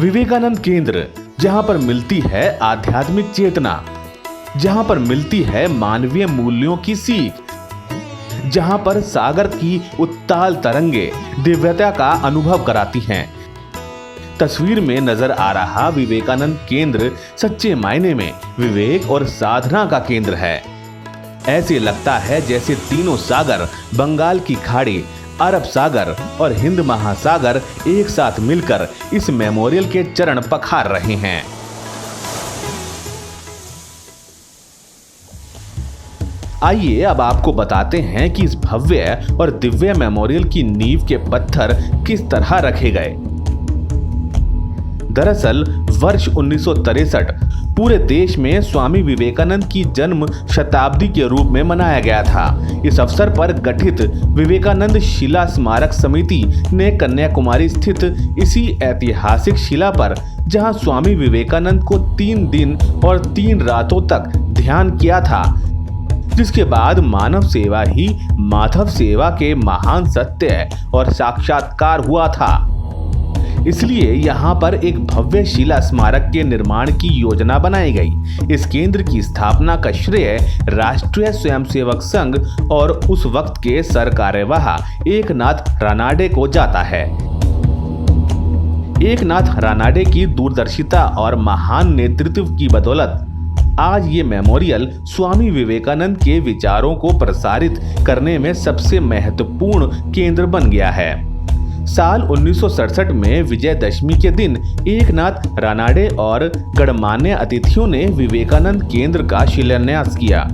विवेकानंद केंद्र, जहां पर मिलती है आध्यात्मिक चेतना, जहां पर मिलती है मानवीय मूल्यों की सीख, जहां पर सागर की उत्ताल तरंगे दिव्यता का अनुभव कराती हैं। तस्वीर में नजर आ रहा विवेकानंद केंद्र सच्चे मायने में विवेक और साधना का केंद्र है। ऐसे लगता है जैसे तीनों सागर, बंगाल की खाड़ी, अरब सागर और हिंद महासागर एक साथ मिलकर इस मेमोरियल के चरण पखार रहे हैं। आइए अब आपको बताते हैं कि इस भव्य और दिव्य मेमोरियल की नींव के पत्थर किस तरह रखे गए। दरअसल वर्ष 1963 पूरे देश में स्वामी विवेकानंद की जन्म शताब्दी के रूप में मनाया गया था। इस अवसर पर गठित विवेकानंद शिला स्मारक समिति ने कन्याकुमारी स्थित इसी ऐतिहासिक शिला पर, जहां स्वामी विवेकानंद को 3 दिन और 3 रातों तक ध्यान किया था, जिसके बाद मानव सेवा ही माधव सेवा के महान सत्य और साक्षात्कार हुआ था। इसलिए यहाँ पर एक भव्य शिला स्मारक के निर्माण की योजना बनाई गई। इस केंद्र की स्थापना का श्रेय राष्ट्रीय स्वयंसेवक संघ और उस वक्त के सरकार्यवाह एकनाथ रानाडे को जाता है। एकनाथ रानाडे की दूरदर्शिता और महान नेतृत्व की बदौलत आज ये मेमोरियल स्वामी विवेकानंद के विचारों को प्रसारित करने में सबसे महत्वपूर्ण केंद्र बन गया है। साल 1967 में विजयदशमी के दिन एकनाथ रानाडे और गणमान्य अतिथियों ने विवेकानंद केंद्र का शिलान्यास किया।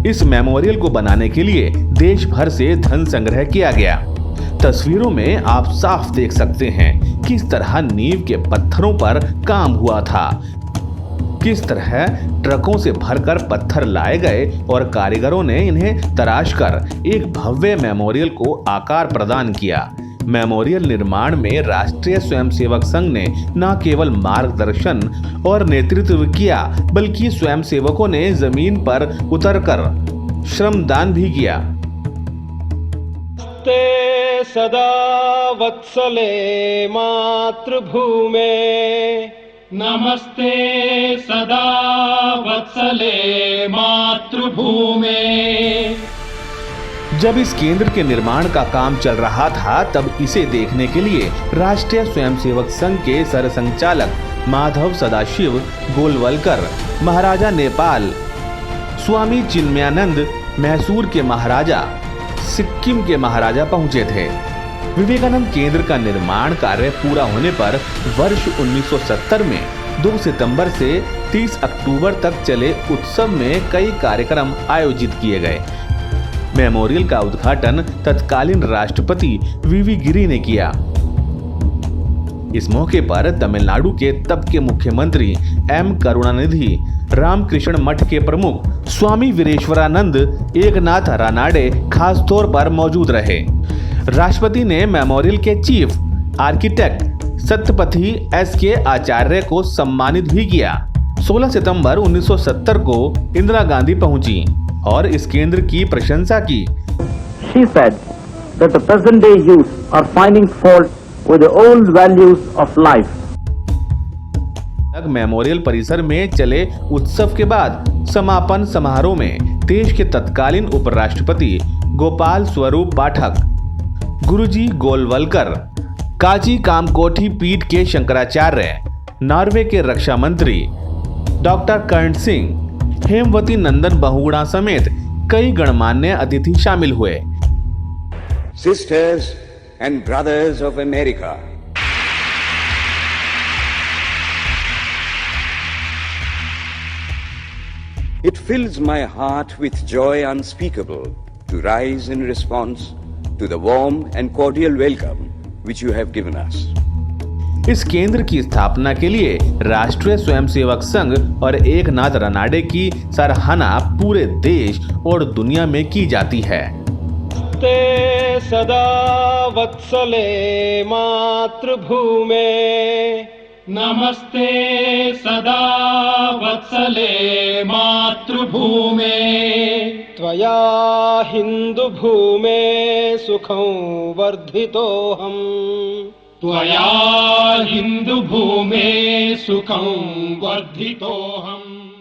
इस मेमोरियल को बनाने के लिए देश भर से धन संग्रह किया गया। तस्वीरों में आप साफ देख सकते हैं किस तरह नींव के पत्थरों पर काम हुआ था, किस तरह ट्रकों से भरकर पत्थर लाए गए और कारीगरों ने इन्हें तराशकर एक भव्य मेमोरियल को आकार प्रदान किया। मेमोरियल निर्माण में राष्ट्रीय स्वयंसेवक संघ ने न केवल मार्गदर्शन और नेतृत्व किया, बल्कि स्वयंसेवकों ने जमीन पर उतरकर श्रमदान भी किया। सदा वत्सले मातृभूमे, नमस्ते सदा वत्सले मातृभूमे। जब इस केंद्र के निर्माण का काम चल रहा था, तब इसे देखने के लिए राष्ट्रीय स्वयंसेवक संघ के सरसंचालक माधव सदाशिव गोलवलकर, महाराजा नेपाल, स्वामी चिन्मयानंद मैसूर के महाराजा, सिक्किम के महाराजा पहुंचे थे। विवेकानंद केंद्र का निर्माण कार्य पूरा होने पर वर्ष 1970 में 2 सितंबर से 30 अक्टूबर तक चले उत्सव में कई कार्यक्रम आयोजित किए गए। मेमोरियल का उद्घाटन तत्कालीन राष्ट्रपति वीवी गिरी ने किया। इस मौके पर तमिलनाडु के तब के मुख्यमंत्री एम करुणानिधि, रामकृष्ण मठ के प्रमुख स्वामी वीरेश्वरानंद एकनाथ रानाडे खासतौर पर मौजूद रहे। राष्ट्रपति ने मेमोरियल के चीफ आर्किटेक्ट सत्यपथी एस.के. आचार्य को सम्मानित भी किया। 16 सितंबर 1970 को इंदिरा गांधी पहुंची और इस केंद्र की प्रशंसा की। She said that the present day youth are finding fault with the old values of life. Memorial परिसर में चले उत्सव के बाद समापन समारोह में देश के तत्कालीन उपराष्ट्रपति गोपाल स्वरूप पाठक, गुरुजी गोलवलकर, काजी कामकोठी पीठ के शंकराचार्य, नॉर्वे के रक्षा मंत्री डॉक्टर कर्ण सिंह, हेमवती नंदन बहुगुणा समेत कई गणमान्य अतिथि शामिल हुए। Sisters and brothers of America, it fills my heart with joy unspeakable to rise in response to the warm and cordial welcome which you have given us. इस केंद्र की स्थापना के लिए राष्ट्रीय स्वयंसेवक संघ और एकनाथ रानाडे की सराहना पूरे देश और दुनिया में की जाती है। सदा वत्सले मातृभूमे, नमस्ते सदा वत्सले मातृभूमे। त्वया हिंदुभूमे सुखं वर्धितोऽहम्। त्वया हिन्दुभूमे सुखं वर्धितोऽहम्।